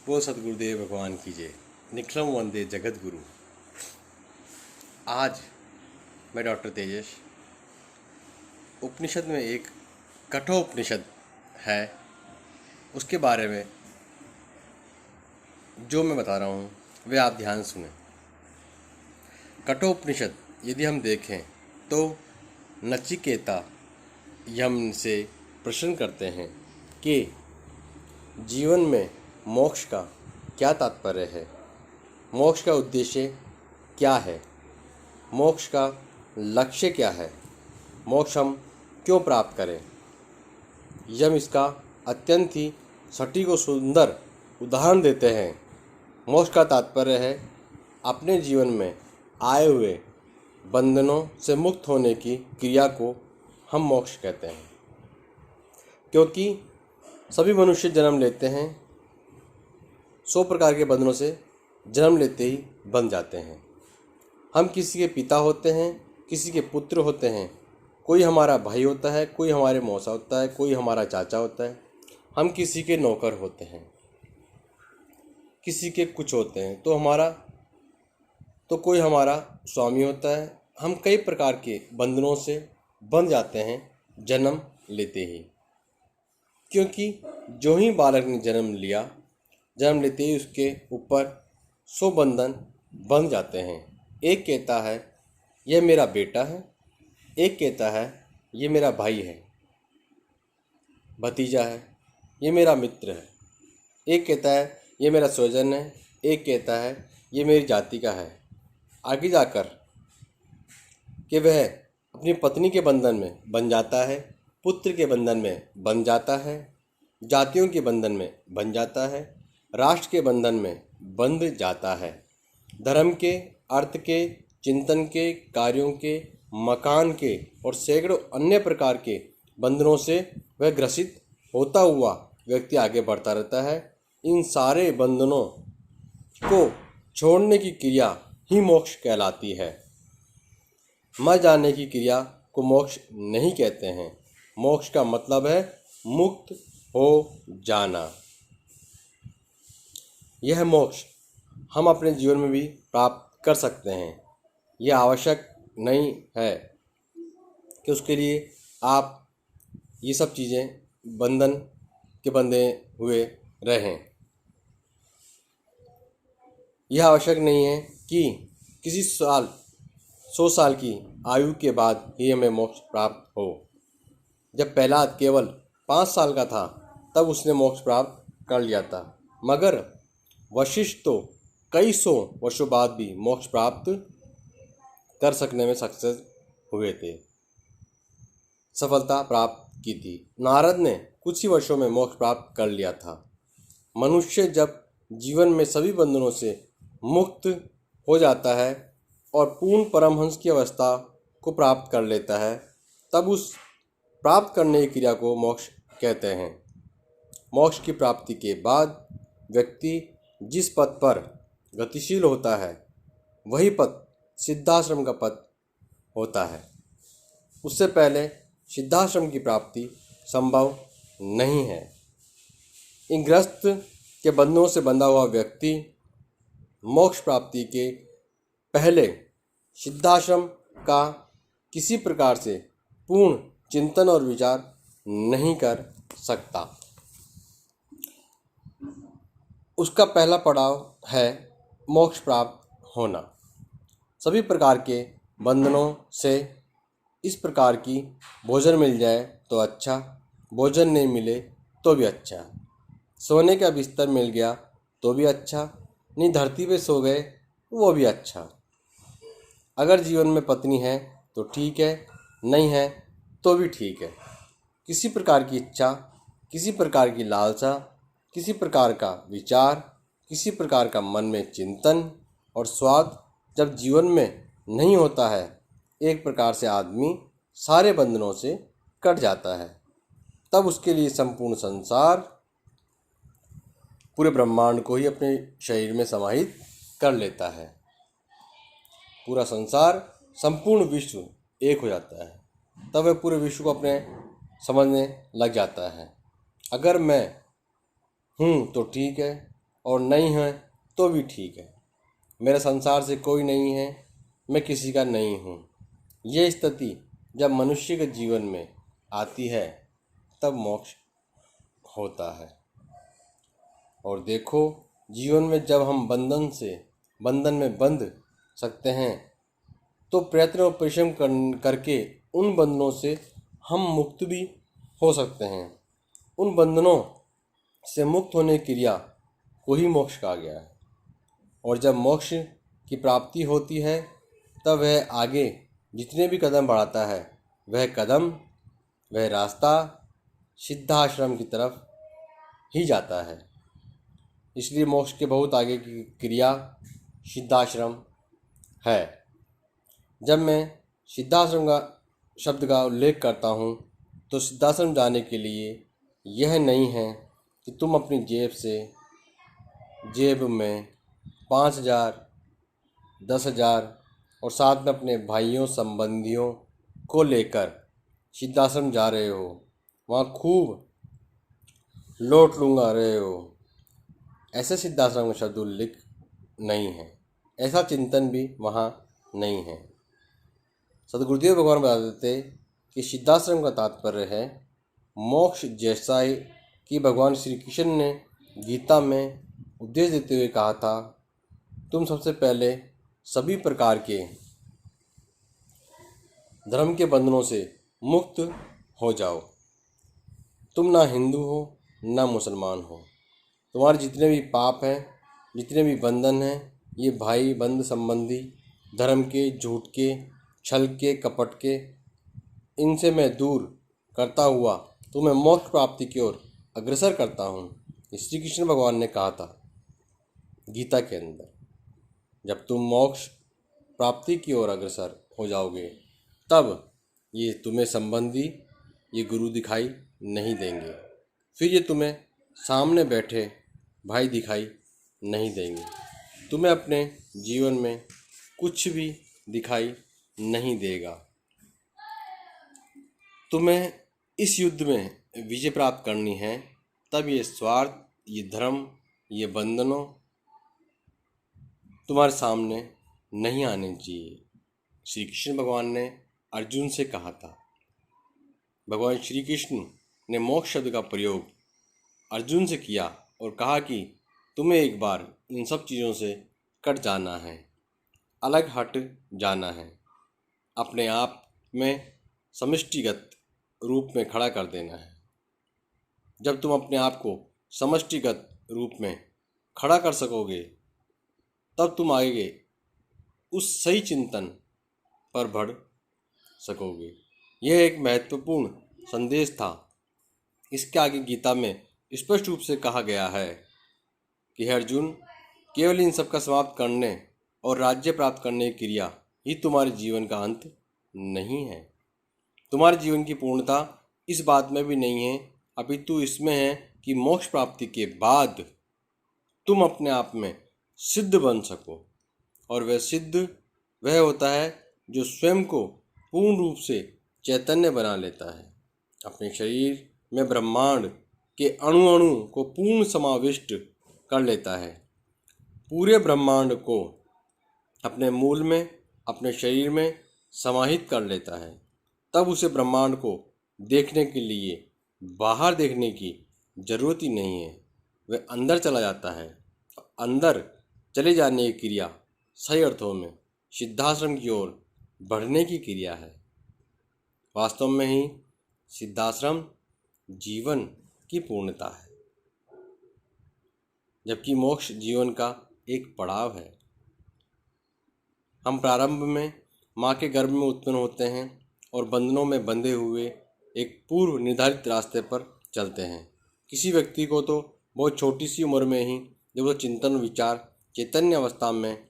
बोल सतगुरुदेव भगवान की जय। निखिलम वंदे जगत गुरु। आज मैं डॉक्टर तेजस उपनिषद में एक कठोपनिषद है उसके बारे में जो मैं बता रहा हूँ वे आप ध्यान सुने। कठोपनिषद यदि हम देखें तो नचिकेता यम से प्रश्न करते हैं कि जीवन में मोक्ष का क्या तात्पर्य है, मोक्ष का उद्देश्य क्या है, मोक्ष का लक्ष्य क्या है, मोक्ष हम क्यों प्राप्त करें। यम इसका अत्यंत ही सटीक और सुंदर उदाहरण देते हैं। मोक्ष का तात्पर्य है अपने जीवन में आए हुए बंधनों से मुक्त होने की क्रिया को हम मोक्ष कहते हैं, क्योंकि सभी मनुष्य जन्म लेते हैं 100 प्रकार के बंधनों से जन्म लेते ही बंध जाते हैं। हम किसी के पिता होते हैं, किसी के पुत्र होते हैं, कोई हमारा भाई होता है, कोई हमारे मौसा होता है, कोई हमारा चाचा होता है। हम किसी के नौकर होते हैं, किसी के कुछ होते हैं तो कोई हमारा स्वामी होता है। हम कई प्रकार के बंधनों से बंध जाते हैं जन्म लेते ही, क्योंकि जो ही बालक ने जन्म लेते ही उसके ऊपर 100 बंधन बंध जाते हैं। एक कहता है यह मेरा बेटा है, एक कहता है ये मेरा भाई है, भतीजा है, ये मेरा मित्र है, एक कहता है ये मेरा स्वजन है, एक कहता है ये मेरी जाति का है। आगे जाकर कि वह अपनी पत्नी के बंधन में बन जाता है, पुत्र के बंधन में बन जाता है, जातियों के बंधन में बन जाता है, राष्ट्र के बंधन में बंध जाता है, धर्म के, अर्थ के, चिंतन के, कार्यों के, मकान के और सैकड़ों अन्य प्रकार के बंधनों से वह ग्रसित होता हुआ व्यक्ति आगे बढ़ता रहता है। इन सारे बंधनों को छोड़ने की क्रिया ही मोक्ष कहलाती है। मर जाने की क्रिया को मोक्ष नहीं कहते हैं। मोक्ष का मतलब है मुक्त हो जाना। यह मोक्ष हम अपने जीवन में भी प्राप्त कर सकते हैं। यह आवश्यक नहीं है कि उसके लिए आप ये सब चीज़ें बंधन के बंधे हुए रहें। यह आवश्यक नहीं है कि किसी 100 साल की आयु के बाद ही हमें मोक्ष प्राप्त हो। जब प्रहलाद केवल 5 साल का था तब उसने मोक्ष प्राप्त कर लिया था, मगर वशिष्ठ तो कई 100 वर्षों बाद भी मोक्ष प्राप्त कर सकने में सक्सेस हुए थे, सफलता प्राप्त की थी। नारद ने कुछ ही वर्षों में मोक्ष प्राप्त कर लिया था। मनुष्य जब जीवन में सभी बंधनों से मुक्त हो जाता है और पूर्ण परमहंस की अवस्था को प्राप्त कर लेता है, तब उस प्राप्त करने की क्रिया को मोक्ष कहते हैं। मोक्ष की प्राप्ति के बाद व्यक्ति जिस पथ पर गतिशील होता है वही पथ सिद्धाश्रम का पथ होता है। उससे पहले सिद्धाश्रम की प्राप्ति संभव नहीं है। इन ग्रस्त के बंधनों से बंधा हुआ व्यक्ति मोक्ष प्राप्ति के पहले सिद्धाश्रम का किसी प्रकार से पूर्ण चिंतन और विचार नहीं कर सकता। उसका पहला पड़ाव है मोक्ष प्राप्त होना। सभी प्रकार के बंधनों से इस प्रकार की भोजन मिल जाए तो अच्छा, भोजन नहीं मिले तो भी अच्छा, सोने का बिस्तर मिल गया तो भी अच्छा, नहीं धरती पे सो गए वो भी अच्छा। अगर जीवन में पत्नी है तो ठीक है, नहीं है तो भी ठीक है। किसी प्रकार की इच्छा, किसी प्रकार की लालसा, किसी प्रकार का विचार, किसी प्रकार का मन में चिंतन और स्वाद जब जीवन में नहीं होता है, एक प्रकार से आदमी सारे बंधनों से कट जाता है। तब उसके लिए संपूर्ण संसार, पूरे ब्रह्मांड को ही अपने शरीर में समाहित कर लेता है। पूरा संसार, संपूर्ण विश्व एक हो जाता है। तब वह पूरे विश्व को अपने समझने लग जाता है। अगर मैं हूँ तो ठीक है, और नहीं है तो भी ठीक है। मेरे संसार से कोई नहीं है, मैं किसी का नहीं हूँ। ये स्थिति जब मनुष्य के जीवन में आती है तब मोक्ष होता है। और देखो, जीवन में जब हम बंधन में बंध सकते हैं तो प्रयत्न और परिश्रम करके उन बंधनों से हम मुक्त भी हो सकते हैं। उन बंधनों से मुक्त होने की क्रिया को ही मोक्ष कहा गया है। और जब मोक्ष की प्राप्ति होती है तब वह आगे जितने भी कदम बढ़ाता है वह रास्ता सिद्धाश्रम की तरफ ही जाता है। इसलिए मोक्ष के बहुत आगे की क्रिया सिद्धाश्रम है। जब मैं सिद्धाश्रम का शब्द का उल्लेख करता हूँ तो सिद्धाश्रम जाने के लिए यह नहीं है कि तुम अपनी जेब में 5,000, 10,000 और साथ में अपने भाइयों संबंधियों को लेकर सिद्धाश्रम जा रहे हो, वहाँ खूब लौट लूँगा रहे हो। ऐसे सिद्धाश्रम का शब्द उल्लेख नहीं है, ऐसा चिंतन भी वहाँ नहीं है। सदगुरुदेव भगवान बता देते कि सिद्धाश्रम का तात्पर्य है मोक्ष, जैसा कि भगवान श्री कृष्ण ने गीता में उपदेश देते हुए कहा था, तुम सबसे पहले सभी प्रकार के धर्म के बंधनों से मुक्त हो जाओ। तुम ना हिंदू हो ना मुसलमान हो, तुम्हारे जितने भी पाप हैं, जितने भी बंधन हैं, ये भाई बंध संबंधी धर्म के, झूठ के, छल के, कपट के, इनसे मैं दूर करता हुआ तुम्हें मोक्ष प्राप्ति की ओर अग्रसर करता हूँ। श्री कृष्ण भगवान ने कहा था गीता के अंदर। जब तुम मोक्ष प्राप्ति की ओर अग्रसर हो जाओगे तब ये तुम्हें संबंधी, ये गुरु दिखाई नहीं देंगे, फिर ये तुम्हें सामने बैठे भाई दिखाई नहीं देंगे, तुम्हें अपने जीवन में कुछ भी दिखाई नहीं देगा। तुम्हें इस युद्ध में विजय प्राप्त करनी है, तब ये स्वार्थ, ये धर्म, ये बंधनों तुम्हारे सामने नहीं आने चाहिए। श्री कृष्ण भगवान ने अर्जुन से कहा था, भगवान श्री कृष्ण ने मोक्ष शब्द का प्रयोग अर्जुन से किया और कहा कि तुम्हें एक बार इन सब चीज़ों से कट जाना है, अलग हट जाना है, अपने आप में समष्टिगत रूप में खड़ा कर देना है। जब तुम अपने आप को समष्टिगत रूप में खड़ा कर सकोगे तब तुम आगे उस सही चिंतन पर बढ़ सकोगे। यह एक महत्वपूर्ण संदेश था। इसके आगे गीता में स्पष्ट रूप से कहा गया है कि अर्जुन, केवल इन सब का समाप्त करने और राज्य प्राप्त करने की क्रिया ही तुम्हारे जीवन का अंत नहीं है। तुम्हारे जीवन की पूर्णता इस बात में भी नहीं है, अपितु इसमें है कि मोक्ष प्राप्ति के बाद तुम अपने आप में सिद्ध बन सको। और वह सिद्ध वह होता है जो स्वयं को पूर्ण रूप से चैतन्य बना लेता है, अपने शरीर में ब्रह्मांड के अणु अणु को पूर्ण समाविष्ट कर लेता है, पूरे ब्रह्मांड को अपने मूल में, अपने शरीर में समाहित कर लेता है। तब उसे ब्रह्मांड को देखने के लिए बाहर देखने की जरूरत ही नहीं है, वह अंदर चला जाता है। अंदर चले जाने की क्रिया सही अर्थों में सिद्धाश्रम की ओर बढ़ने की क्रिया है। वास्तव में ही सिद्धाश्रम जीवन की पूर्णता है, जबकि मोक्ष जीवन का एक पड़ाव है। हम प्रारंभ में माँ के गर्भ में उत्पन्न होते हैं और बंधनों में बंधे हुए एक पूर्व निर्धारित रास्ते पर चलते हैं। किसी व्यक्ति को तो बहुत छोटी सी उम्र में ही जब वो चिंतन, विचार, चैतन्य अवस्था में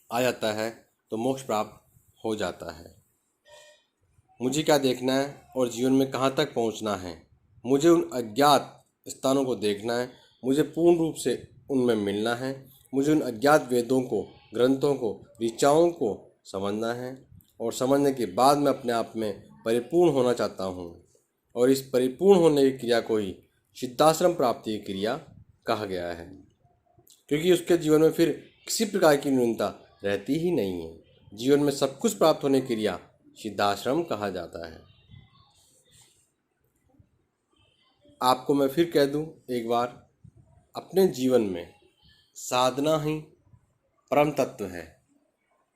आ जाता है तो मोक्ष प्राप्त हो जाता है। मुझे क्या देखना है और जीवन में कहाँ तक पहुँचना है, मुझे उन अज्ञात स्थानों को देखना है, मुझे पूर्ण रूप से उनमें मिलना है, मुझे उन अज्ञात वेदों को, ग्रंथों को, ऋचाओं को समझना है और समझने के बाद मैं अपने आप में परिपूर्ण होना चाहता हूँ। और इस परिपूर्ण होने की क्रिया को ही सिद्धाश्रम प्राप्ति की क्रिया कहा गया है। क्योंकि उसके जीवन में फिर किसी प्रकार की न्यूनता रहती ही नहीं है। जीवन में सब कुछ प्राप्त होने की क्रिया सिद्धाश्रम कहा जाता है। आपको मैं फिर कह दूं एक बार, अपने जीवन में साधना ही परम तत्व है।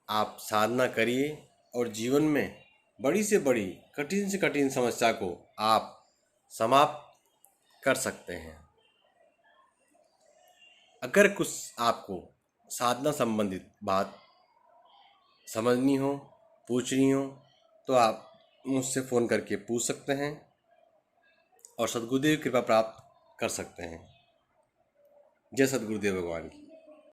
आप साधना करिए और जीवन में बड़ी से बड़ी, कठिन से कठिन समस्या को आप समाप्त कर सकते हैं। अगर कुछ आपको साधना संबंधित बात समझनी हो, पूछनी हो, तो आप मुझसे फ़ोन करके पूछ सकते हैं और सद्गुरुदेव की कृपा प्राप्त कर सकते हैं। जय सद्गुरुदेव भगवान की।